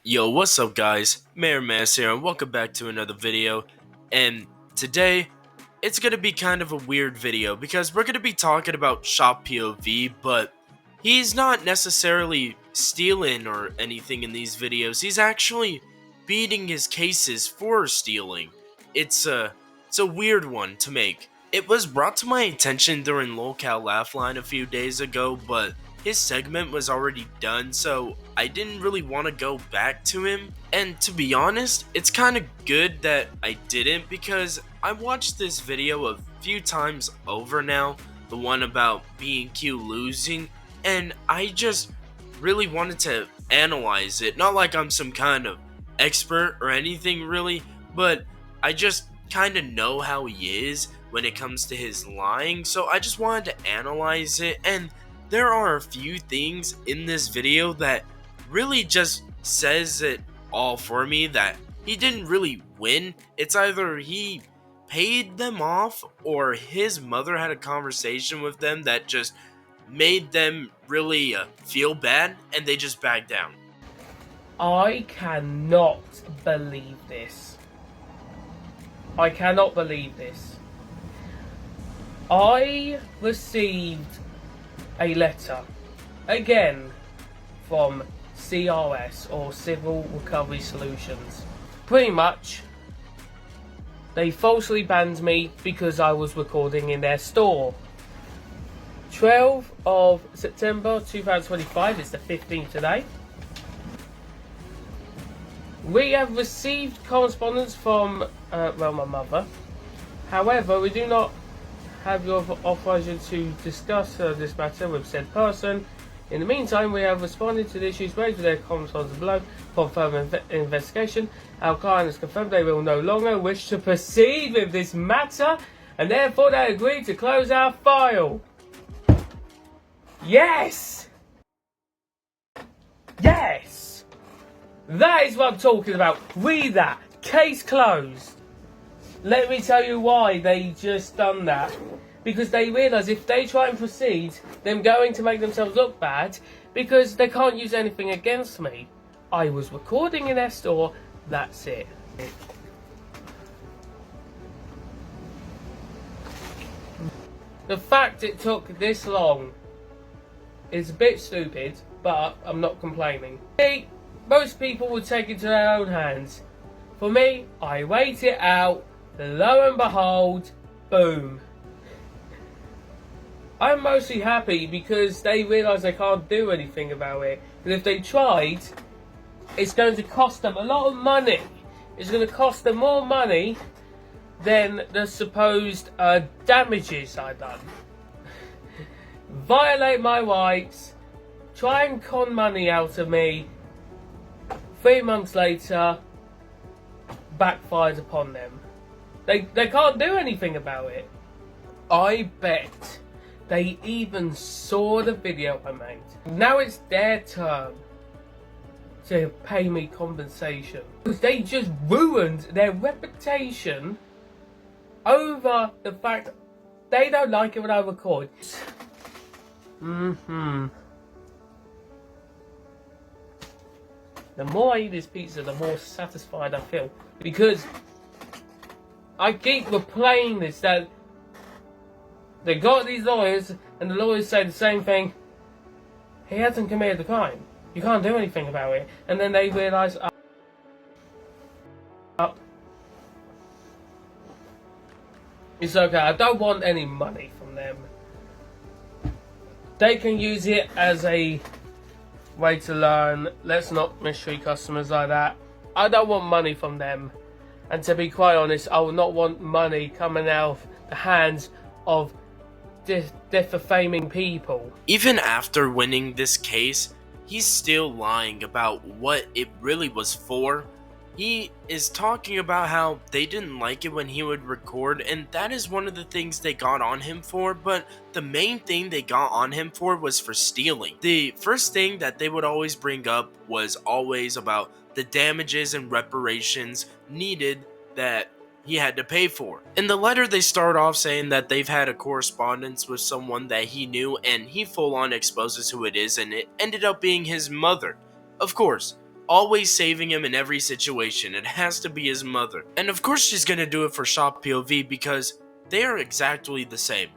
Yo, what's up guys? Menace here and welcome back to another video. And today, it's gonna be kind of a weird video because we're gonna be talking about Shop POV, but he's not necessarily stealing or anything in these videos. He's actually beating his cases for stealing. It's a weird one to make. It was brought to my attention during Lolcow Laugh Line a few days ago, but his segment was already done, so I didn't really want to go back to him. And to be honest, it's kind of good that I didn't because I watched this video a few times over now, the one about B&Q losing, and I just really wanted to analyze it. Not like I'm some kind of expert or anything really, but I just kind of know how he is when it comes to his lying, so I just wanted to analyze it. And there are a few things in this video that really just says it all for me that he didn't really win. It's either he paid them off or his mother had a conversation with them that just made them really feel bad and they just backed down. I cannot believe this. I cannot believe this. I received a letter, again, from CRS, or Civil Recovery Solutions. Pretty much, they falsely banned me because I was recording in their store. 12th of September 2025, it's the 15th today. We have received correspondence from, my mother. However, we do not have your authorization to discuss this matter with said person. In the meantime, we have responded to the issues raised with their correspondence below for further investigation. Our client has confirmed they will no longer wish to proceed with this matter, and therefore they agreed to close our file. Yes! Yes! That is what I'm talking about. Read that. Case closed. Let me tell you why they just done that. Because they realise if they try and proceed, they're going to make themselves look bad because they can't use anything against me. I was recording in their store, that's it. The fact it took this long is a bit stupid, but I'm not complaining. See, most people would take it to their own hands. For me, I wait it out. Lo and behold, boom. I'm mostly happy because they realise they can't do anything about it. And if they tried, it's going to cost them a lot of money. It's going to cost them more money than the supposed damages I've done. Violate my rights, try and con money out of me. 3 months later, backfired upon them. They can't do anything about it. I bet they even saw the video I made. Now it's their turn to pay me compensation. Because they just ruined their reputation over the fact they don't like it when I record. The more I eat this pizza, the more satisfied I feel. Because I keep replaying this, that they got these lawyers, and the lawyers say the same thing. He hasn't committed the crime. You can't do anything about it. And then they realise, it's okay, I don't want any money from them. They can use it as a way to learn. Let's not mistreat customers like that. I don't want money from them. And to be quite honest, I will not want money coming out of the hands of defaming people. Even after winning this case, he's still lying about what it really was for. He is talking about how they didn't like it when he would record, and that is one of the things they got on him for, but the main thing they got on him for was for stealing. The first thing that they would always bring up was always about the damages and reparations needed that he had to pay for. In the letter, they start off saying that they've had a correspondence with someone that he knew, and he full on exposes who it is, and it ended up being his mother. Of course, always saving him in every situation. It has to be his mother. And of course she's gonna do it for Shop POV because they are exactly the same.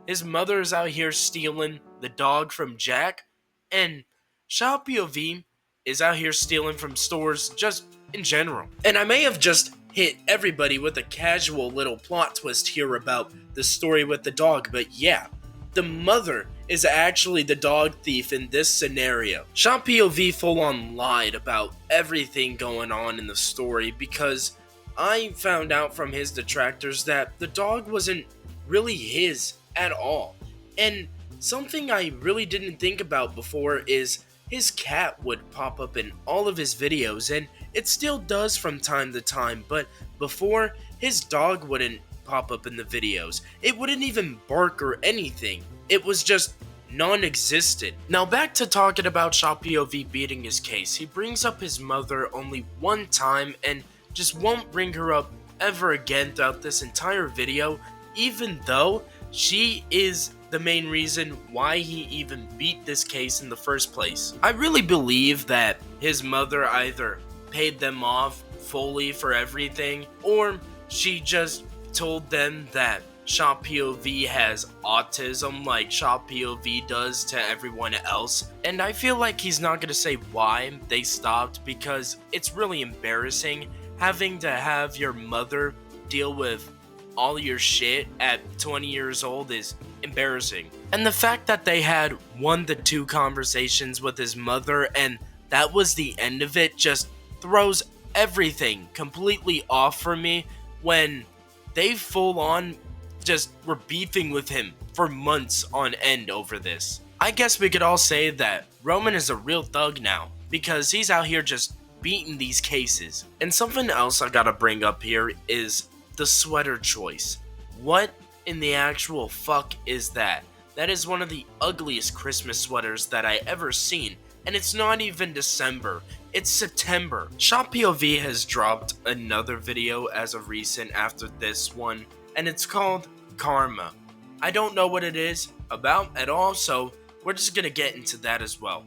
His mother is out here stealing the dog from Jack, and Shop POV is out here stealing from stores just in general. And I may have just hit everybody with a casual little plot twist here about the story with the dog, but yeah, the mother is actually the dog thief in this scenario. Shop POV full on lied about everything going on in the story because I found out from his detractors that the dog wasn't really his at all. And something I really didn't think about before is his cat would pop up in all of his videos, and it still does from time to time, but before, his dog wouldn't pop up in the videos. It wouldn't even bark or anything. It was just non-existent. Now back to talking about Shop POV beating his case. He brings up his mother only one time and just won't bring her up ever again throughout this entire video, even though she is the main reason why he even beat this case in the first place. I really believe that his mother either paid them off fully for everything, or she just told them that Shop POV has autism like Shop POV does to everyone else, and I feel like he's not gonna say why they stopped because it's really embarrassing having to have your mother deal with all your shit at 20 years old is embarrassing. And the fact that they had 1 to 2 conversations with his mother and that was the end of it just throws everything completely off for me when they full on just were beefing with him for months on end over this. I guess we could all say that Roman is a real thug now because he's out here just beating these cases. And something else I gotta bring up here is the sweater choice. What in the actual fuck is that? That is one of the ugliest Christmas sweaters that I ever seen, and it's not even December, it's September. Shop POV has dropped another video as of recent after this one, and it's called Karma. I don't know what it is about at all, so we're just gonna get into that as well.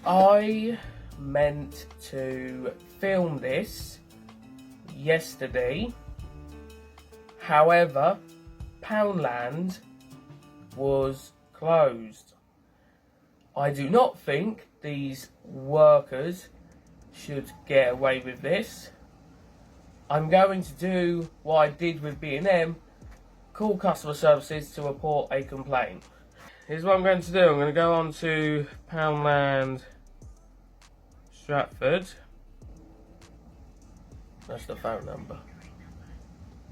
I meant to film this yesterday. However, Poundland was closed. I do not think these workers should get away with this. I'm going to do what I did with B&M, call customer services to report a complaint. Here's what I'm going to do. I'm going to go on to Poundland Stratford. That's the phone number.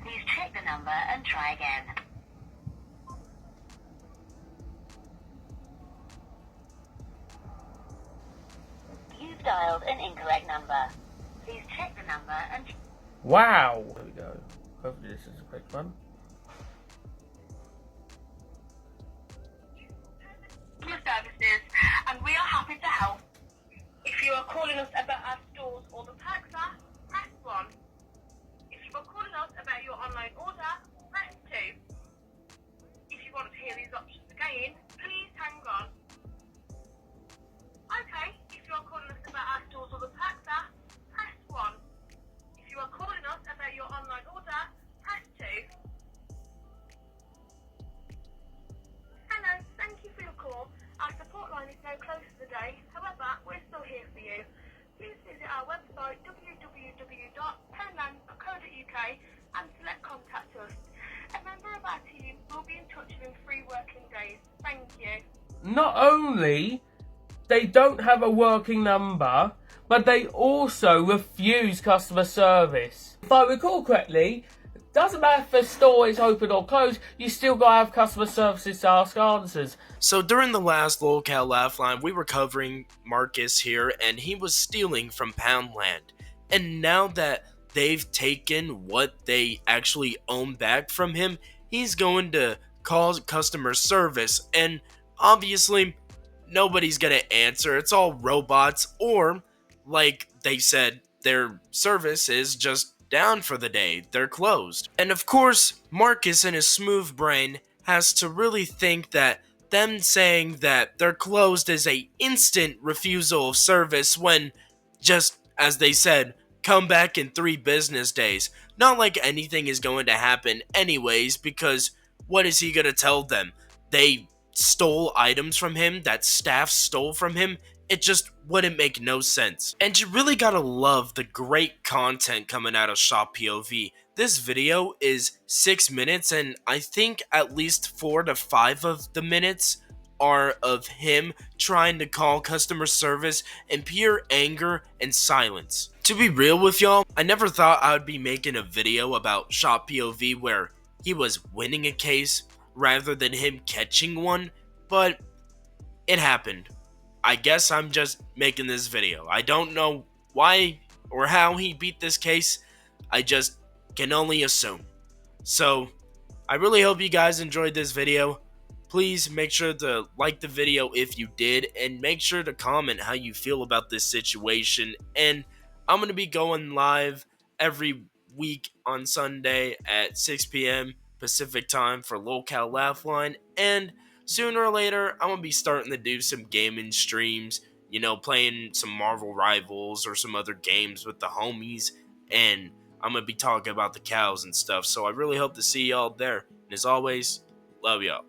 Please check the number and try again. You've dialed an incorrect number. Please check the number and... Wow! There we go. Hopefully this is a quick one. Services, and we are happy to help. If you are calling us about our stores or the packs, press 1. If you are calling us about your online order, press 2. If you want to hear these options again, please hang on. Okay, if you are calling us about our stores or the packs, press 1. If you are calling us about your online order, press 2. Hello, thank you for your call. Our support line is now closed for the day. However, we're still here for you. Please visit our website www.poundland.co.uk and select contact us. A member of our team will be in touch within 3 working days. Thank you. Not only they don't have a working number, but they also refuse customer service. If I recall correctly, it doesn't matter if the store is open or closed, you still gotta have customer services to ask answers. So during the last Lolcow Laugh Line, we were covering Marcus here, and he was stealing from Poundland. And now that they've taken what they actually own back from him, he's going to call customer service, and obviously nobody's gonna answer. It's all robots, or like they said, their service is just down for the day. They're closed. And of course, Marcus in his smooth brain has to really think that them saying that they're closed is a instant refusal of service when just as they said, come back in 3 business days. Not like anything is going to happen anyways, because what is he going to tell them? They stole items from him that staff stole from him? It just wouldn't make no sense. And you really gotta love the great content coming out of Shop POV. This video is 6 minutes, and I think at least 4 to 5 of the minutes are of him trying to call customer service in pure anger and silence. To be real with y'all, I never thought I would be making a video about Shop POV where he was winning a case rather than him catching one, but it happened. I guess I'm just making this video. I don't know why or how he beat this case. I just can only assume. So, I really hope you guys enjoyed this video. Please make sure to like the video if you did, and make sure to comment how you feel about this situation. And I'm going to be going live every week on Sunday at 6 p.m. Pacific time for Lolcow Laugh Line, and sooner or later I'm going to be starting to do some gaming streams, you know, playing some Marvel Rivals or some other games with the homies, and I'm going to be talking about the cows and stuff. So I really hope to see y'all there, and as always, love y'all.